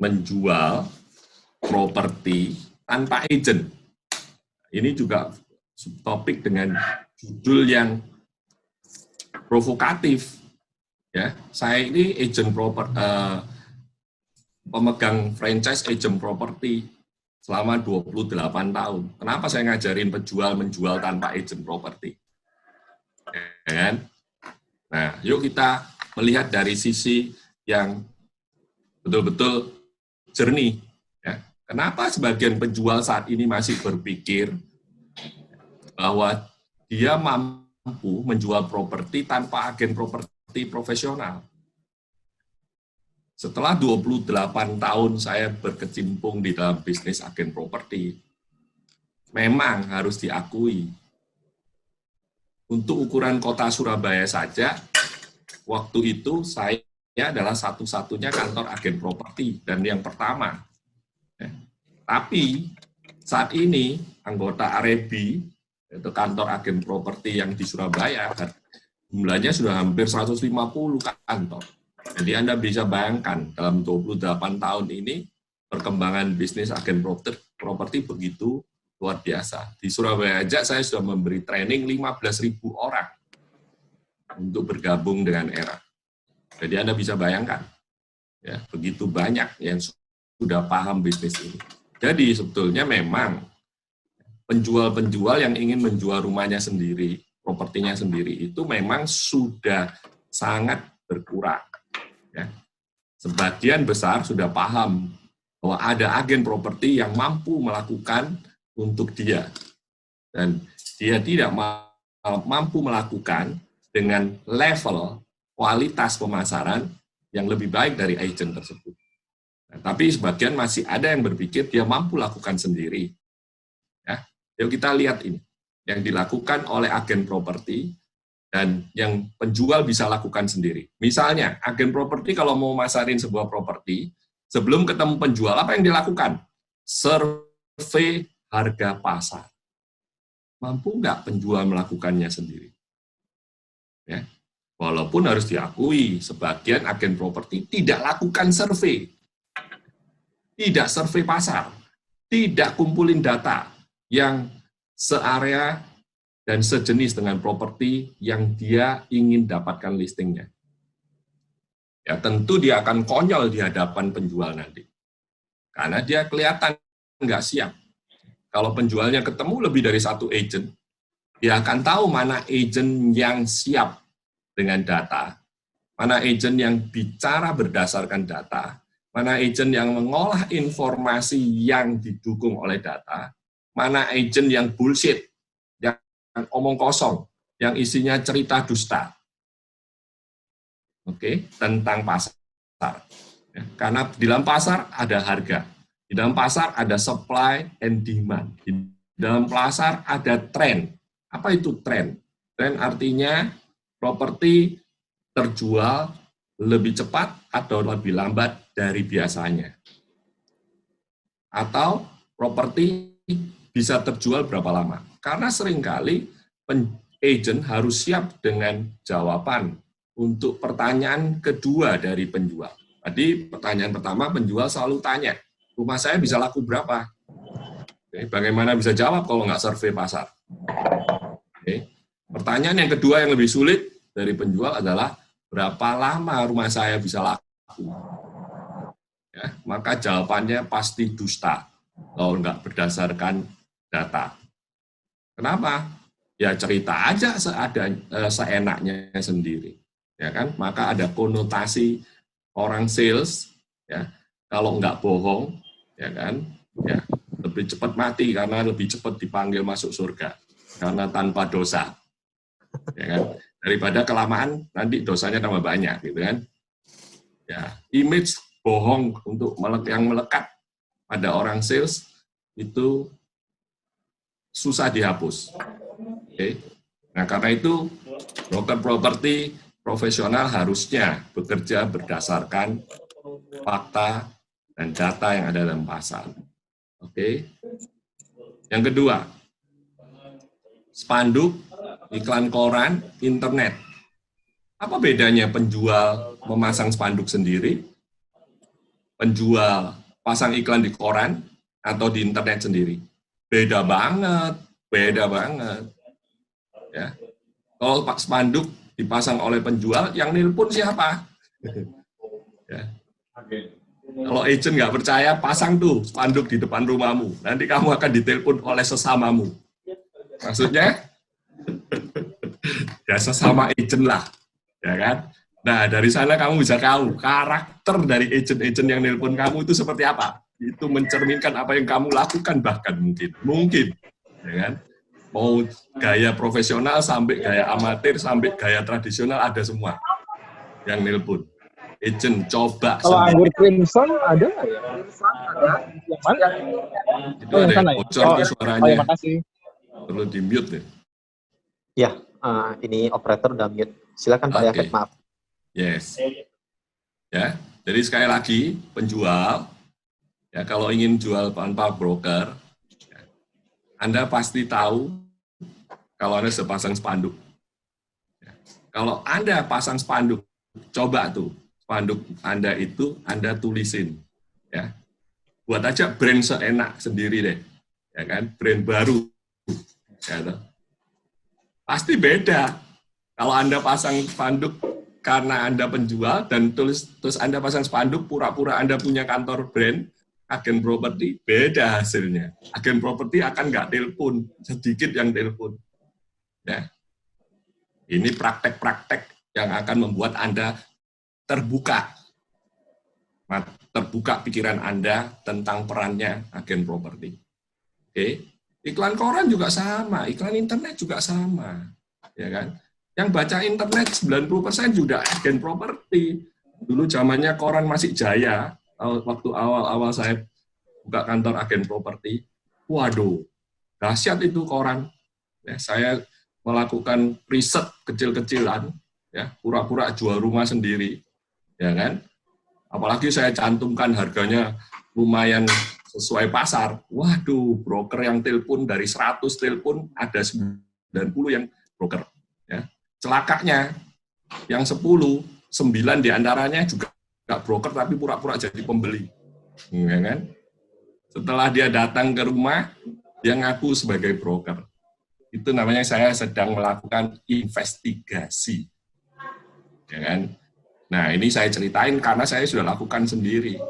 menjual properti tanpa agent. Ini juga subtopik dengan judul yang provokatif. Ya, saya ini pemegang franchise agent properti selama 28 tahun. Kenapa saya ngajarin penjual menjual tanpa agent properti? Ya, nah, yuk kita melihat dari sisi yang betul-betul jernih. Ya. Kenapa sebagian penjual saat ini masih berpikir bahwa dia mampu menjual properti tanpa agen properti profesional? Setelah 28 tahun saya berkecimpung di dalam bisnis agen properti, memang harus diakui, untuk ukuran kota Surabaya saja, waktu itu saya adalah satu-satunya kantor agen properti dan yang pertama. Tapi saat ini anggota Arebi, itu kantor agen properti yang di Surabaya, jumlahnya sudah hampir 150 kantor. Jadi Anda bisa bayangkan dalam 28 tahun ini perkembangan bisnis agen properti begitu luar biasa. Di Surabaya aja saya sudah memberi training 15.000 orang untuk bergabung dengan ERA. Jadi Anda bisa bayangkan, ya, begitu banyak yang sudah paham bisnis ini. Jadi sebetulnya memang penjual-penjual yang ingin menjual rumahnya sendiri, propertinya sendiri, itu memang sudah sangat berkurang. Ya. Sebagian besar sudah paham bahwa ada agen properti yang mampu melakukan untuk dia. Dan dia tidak mampu melakukan dengan level kualitas pemasaran yang lebih baik dari agen tersebut. Nah, tapi sebagian masih ada yang berpikir dia mampu lakukan sendiri. Ya, yuk kita lihat ini yang dilakukan oleh agen properti dan yang penjual bisa lakukan sendiri. Misalnya, agen properti kalau mau masarin sebuah properti, sebelum ketemu penjual, apa yang dilakukan? Survei harga pasar. Mampu nggak penjual melakukannya sendiri? Ya. Walaupun harus diakui, sebagian agen properti tidak lakukan survei. Tidak survei pasar, tidak kumpulin data yang searea dan sejenis dengan properti yang dia ingin dapatkan listingnya. Ya tentu dia akan konyol di hadapan penjual nanti. Karena dia kelihatan nggak siap. Kalau penjualnya ketemu lebih dari satu agent, dia akan tahu mana agent yang siap dengan data, mana agent yang bicara berdasarkan data, mana agent yang mengolah informasi yang didukung oleh data, mana agent yang bullshit, yang omong kosong, yang isinya cerita dusta. Oke, tentang pasar. Ya, karena di dalam pasar ada harga, di dalam pasar ada supply and demand, di dalam pasar ada tren. Apa itu tren? Tren artinya properti terjual lebih cepat atau lebih lambat dari biasanya. Atau properti bisa terjual berapa lama. Karena seringkali agent harus siap dengan jawaban untuk pertanyaan kedua dari penjual. Tadi pertanyaan pertama penjual selalu tanya, rumah saya bisa laku berapa? Oke, bagaimana bisa jawab kalau nggak survei pasar? Oke. Pertanyaan yang kedua yang lebih sulit dari penjual adalah, berapa lama rumah saya bisa laku? Ya, maka jawabannya pasti dusta kalau nggak berdasarkan data. Kenapa? Ya cerita aja seenaknya sendiri, ya kan? Maka ada konotasi orang sales, ya kalau nggak bohong, ya kan? Ya lebih cepat mati karena lebih cepat dipanggil masuk surga karena tanpa dosa, ya kan? Daripada kelamaan nanti dosanya tambah banyak, gitu kan? Ya, image bohong untuk yang melekat pada orang sales itu susah dihapus. Oke. Nah, karena itu broker properti profesional harusnya bekerja berdasarkan fakta dan data yang ada dalam pasar. Oke. Yang kedua, spanduk, iklan koran, internet. Apa bedanya penjual memasang spanduk sendiri penjual pasang iklan di koran atau di internet sendiri. Beda banget, beda banget. Ya. Kalau spanduk dipasang oleh penjual, yang nelpon siapa? Ya. Kalau agent nggak percaya, pasang tuh spanduk di depan rumahmu. Nanti kamu akan ditelepon oleh sesamamu. Maksudnya, ya sesama agent lah, ya kan? Nah, dari sana kamu bisa tahu karakter dari agent-agent yang nelpon kamu itu seperti apa. Itu mencerminkan apa yang kamu lakukan bahkan mungkin, ya kan? Mau gaya profesional sampai gaya amatir sampai gaya tradisional ada semua yang nelpon. Agent coba kalau sendiri. anggur crimson ada nggak ya? Yang mana? Itu ada yang bocor tuh suaranya. Ya, makasih. Perlu di mute ya. Ya, ini operator udah mute. Silakan Pak Yafet, maaf. Yes. Ya, jadi sekali lagi penjual, ya kalau ingin jual tanpa broker, ya, Anda pasti tahu kalau Anda sudah pasang spanduk. Ya, kalau Anda pasang spanduk, coba tuh spanduk Anda itu Anda tulisin, ya. Buat aja brand seenak sendiri deh, ya kan? Brand baru, ya, pasti beda. Kalau Anda pasang spanduk karena Anda penjual dan terus Anda pasang spanduk pura-pura Anda punya kantor brand, agen properti, beda hasilnya. Agen properti akan nggak telepon, sedikit yang telepon. Ya. Ini praktek-praktek yang akan membuat Anda terbuka pikiran Anda tentang perannya agen properti. Oke. Iklan koran juga sama, iklan internet juga sama, ya kan? Yang baca internet 90% juga agen properti. Dulu zamannya koran masih jaya, waktu awal-awal saya buka kantor agen properti, waduh, dahsyat itu koran. Ya, saya melakukan riset kecil-kecilan, ya, pura-pura jual rumah sendiri, ya kan? Apalagi saya cantumkan harganya lumayan sesuai pasar. Waduh, broker yang telepon dari 100 telepon ada 90 yang broker. Ya. Celakanya, yang 10, 9 diantaranya juga nggak broker tapi pura-pura jadi pembeli. Ya kan? Setelah dia datang ke rumah, dia ngaku sebagai broker. Itu namanya saya sedang melakukan investigasi. Ya kan? Nah, ini saya ceritain karena saya sudah lakukan sendiri.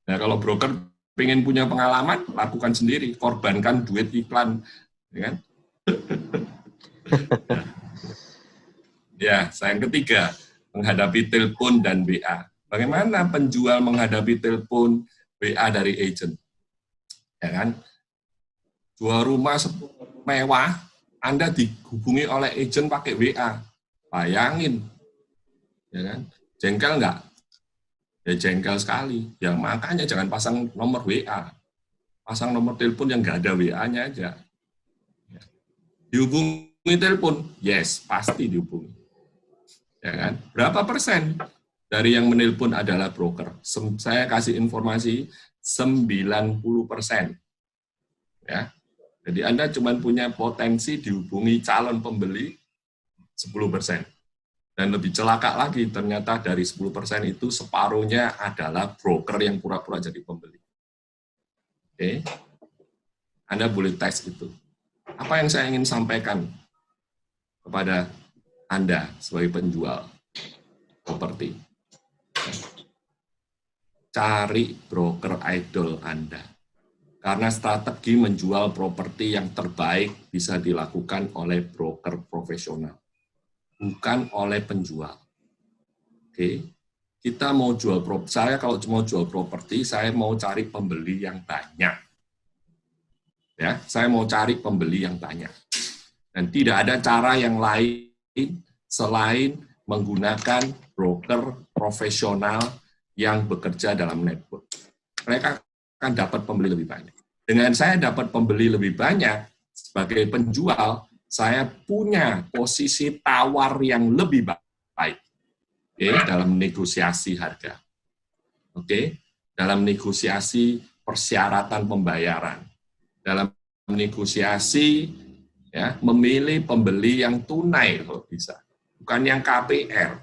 Nah, kalau broker pengen punya pengalaman, lakukan sendiri, korbankan duit iklan. Ya kan? Ya, yang ketiga, menghadapi telepon dan WA. Bagaimana penjual menghadapi telepon WA dari agent? Ya kan? Jual rumah mewah, Anda dihubungi oleh agent pakai WA. Bayangin. Ya kan? Jengkel nggak? Ya jengkel sekali. Ya makanya jangan pasang nomor WA. Pasang nomor telepon yang nggak ada WA-nya aja. Ya. Dihubungi telepon? Yes, pasti dihubungi. Ya kan? Berapa persen dari yang menelpon adalah broker? Saya kasih informasi 90%. Ya. Jadi Anda cuma punya potensi dihubungi calon pembeli 10%. Dan lebih celaka lagi, ternyata dari 10% itu separuhnya adalah broker yang pura-pura jadi pembeli. Oke, Anda boleh tes itu. Apa yang saya ingin sampaikan kepada Anda sebagai penjual properti? Cari broker idol Anda. Karena strategi menjual properti yang terbaik bisa dilakukan oleh broker profesional, bukan oleh penjual. Oke, kita mau jual properti. Saya kalau mau jual properti, saya mau cari pembeli yang banyak. Ya, saya mau cari pembeli yang banyak. Dan tidak ada cara yang lain selain menggunakan broker profesional yang bekerja dalam network. Mereka akan dapat pembeli lebih banyak. Dengan saya dapat pembeli lebih banyak sebagai penjual, saya punya posisi tawar yang lebih baik, dalam negosiasi harga, dalam negosiasi persyaratan pembayaran, dalam negosiasi memilih pembeli yang tunai kalau bisa, bukan yang KPR.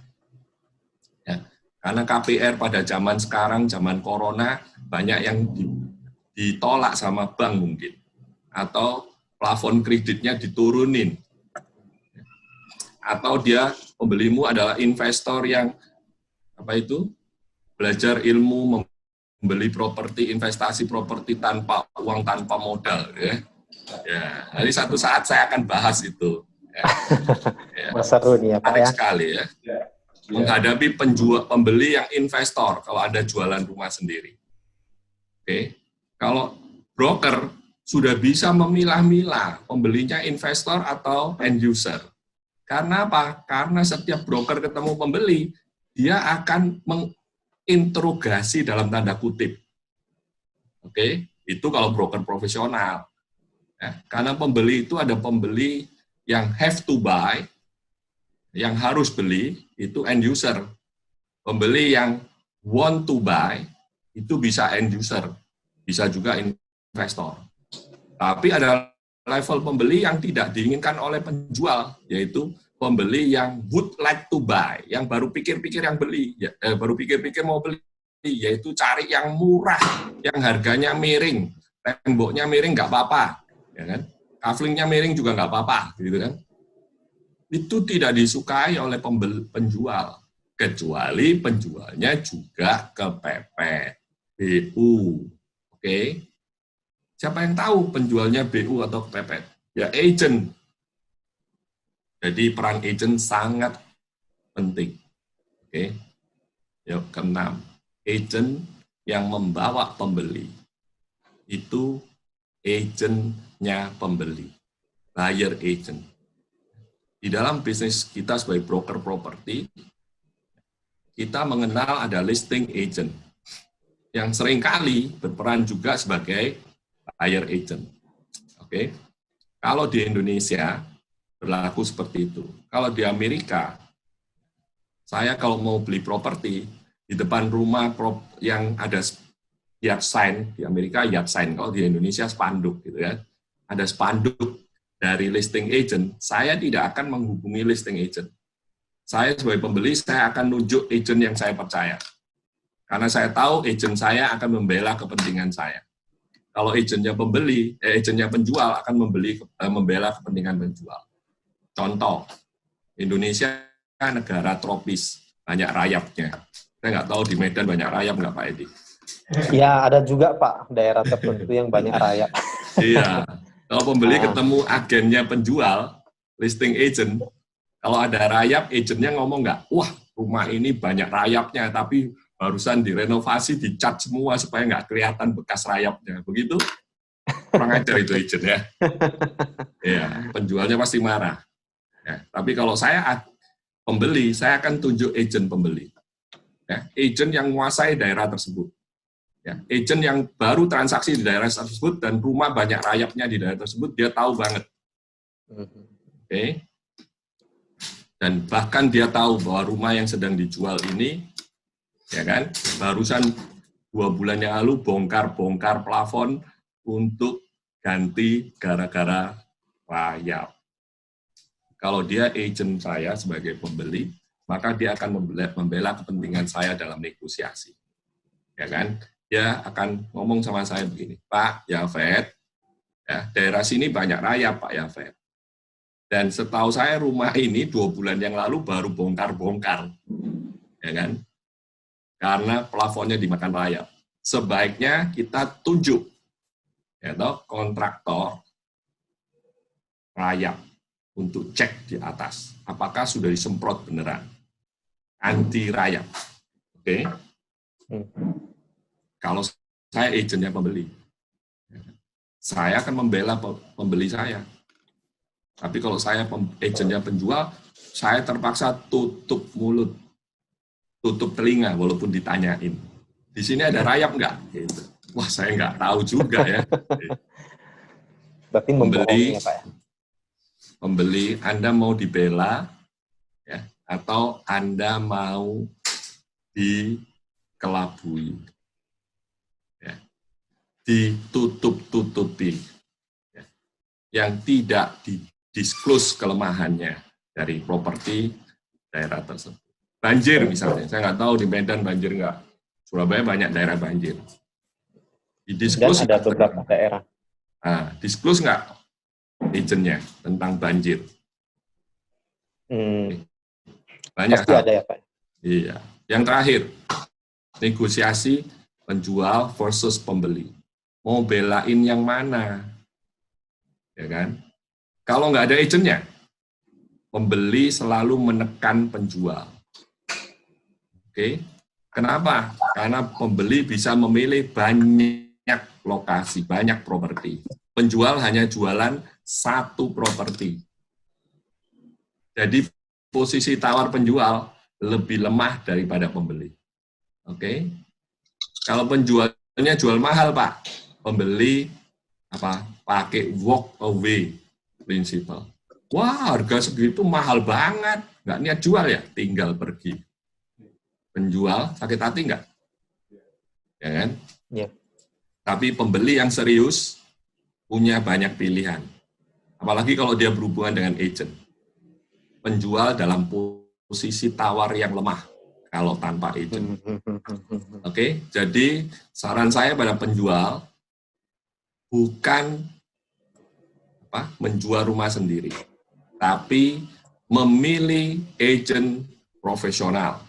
Ya, Karena KPR pada zaman sekarang, zaman corona, banyak yang ditolak sama bank mungkin. Atau plafon kreditnya diturunin. Atau dia, pembelimu adalah investor yang, belajar ilmu, membeli properti, investasi properti tanpa uang, tanpa modal. Ya, jadi satu saat saya akan bahas itu. Seru nih ya Pak menarik ya. sekali ya. Menghadapi pembeli yang investor kalau Anda jualan rumah sendiri. Oke. Kalau broker sudah bisa memilah-milah pembelinya investor atau end user. Karena apa? Karena setiap broker ketemu pembeli, dia akan menginterogasi dalam tanda kutip. Oke, itu kalau broker profesional. Ya, karena pembeli itu ada pembeli yang have to buy, yang harus beli, itu end user. Pembeli yang want to buy, itu bisa end user, bisa juga investor. Tapi ada level pembeli yang tidak diinginkan oleh penjual, yaitu pembeli yang would like to buy, yang baru pikir-pikir yang beli, baru pikir-pikir mau beli, yaitu cari yang murah, yang harganya miring, temboknya miring nggak apa-apa, ya kan? Kaflingnya miring juga nggak apa-apa, gitu kan? Itu tidak disukai oleh penjual, kecuali penjualnya juga kepepet, BU. Oke? Siapa yang tahu penjualnya BU atau kepepet? Ya agent. Jadi peran agent sangat penting. Oke? Yuk, keenam. Agent yang membawa pembeli. Itu agentnya pembeli. Buyer agent. Di dalam bisnis kita sebagai broker properti, kita mengenal ada listing agent yang seringkali berperan juga sebagai buyer agent. Oke. Kalau di Indonesia berlaku seperti itu. Kalau di Amerika, saya kalau mau beli properti di depan rumah yang ada yard sign, di Amerika yard sign, kalau di Indonesia spanduk gitu ya. Ada spanduk dari listing agent, saya tidak akan menghubungi listing agent. Saya sebagai pembeli, saya akan nunjuk agent yang saya percaya. Karena saya tahu agent saya akan membela kepentingan saya. Kalau agentnya pembeli, agentnya penjual akan membela kepentingan penjual. Contoh, Indonesia negara tropis, banyak rayapnya. Saya nggak tahu di Medan banyak rayap nggak Pak Edi? Ya, ada juga Pak, daerah tertentu yang banyak rayap. Iya. Kalau pembeli ketemu agennya penjual, listing agent, kalau ada rayap, agentnya ngomong nggak, wah rumah ini banyak rayapnya, tapi barusan direnovasi, dicat semua supaya nggak kelihatan bekas rayapnya. Begitu? Kurang ajar itu agent ya. Ya, penjualnya pasti marah. Ya, tapi kalau saya pembeli, saya akan tunjuk agent pembeli. Ya, agent yang menguasai daerah tersebut. Ya, agent yang baru transaksi di daerah tersebut dan rumah banyak rayapnya di daerah tersebut, dia tahu banget. Oke. Dan bahkan dia tahu bahwa rumah yang sedang dijual ini, ya kan, barusan 2 bulan yang lalu bongkar plafon untuk ganti gara-gara rayap. Kalau dia agent saya sebagai pembeli, maka dia akan membela kepentingan saya dalam negosiasi. Ya kan? Dia akan ngomong sama saya begini, Pak Yafet, ya, daerah sini banyak rayap Pak Yafet. Dan setahu saya rumah ini 2 bulan yang lalu baru bongkar, ya kan? Karena plafonnya dimakan rayap. Sebaiknya kita tunjuk, ya toh, kontraktor rayap untuk cek di atas, apakah sudah disemprot beneran, anti rayap. Oke? Kalau saya agentnya pembeli, saya akan membela pembeli saya. Tapi kalau saya agentnya penjual, saya terpaksa tutup mulut, tutup telinga walaupun ditanyain. Di sini ada rayap nggak? Gitu. Wah, saya nggak tahu juga ya. Berarti membohongi ya Pak ya? Pembeli, Anda mau dibela, ya, atau Anda mau dikelabui, ya, ditutup-tutupi, ya, yang tidak didisklose kelemahannya dari properti daerah tersebut. Banjir misalnya, saya nggak tahu di Medan banjir nggak. Surabaya banyak daerah banjir. Dan Disclose ada beberapa daerah. Nah, disclose nggak agentnya tentang banjir? Banyak Pasti hal. ada ya Pak. Iya. Yang terakhir, negosiasi penjual versus pembeli. Mau belain yang mana? Ya kan? Kalau nggak ada agentnya, pembeli selalu menekan penjual. Oke? Kenapa? Karena pembeli bisa memilih banyak lokasi, banyak properti. Penjual hanya jualan satu properti. Jadi posisi tawar penjual lebih lemah daripada pembeli. Oke? Kalau penjualnya jual mahal, Pak, pembeli pakai walk away principle. Wah, harga segitu mahal banget, nggak niat jual ya, tinggal pergi. Penjual sakit hati nggak? Ya kan? Iya. Tapi pembeli yang serius punya banyak pilihan. Apalagi kalau dia berhubungan dengan agent. Penjual dalam posisi tawar yang lemah kalau tanpa agent. Oke, jadi saran saya pada penjual bukan menjual rumah sendiri, tapi memilih agent profesional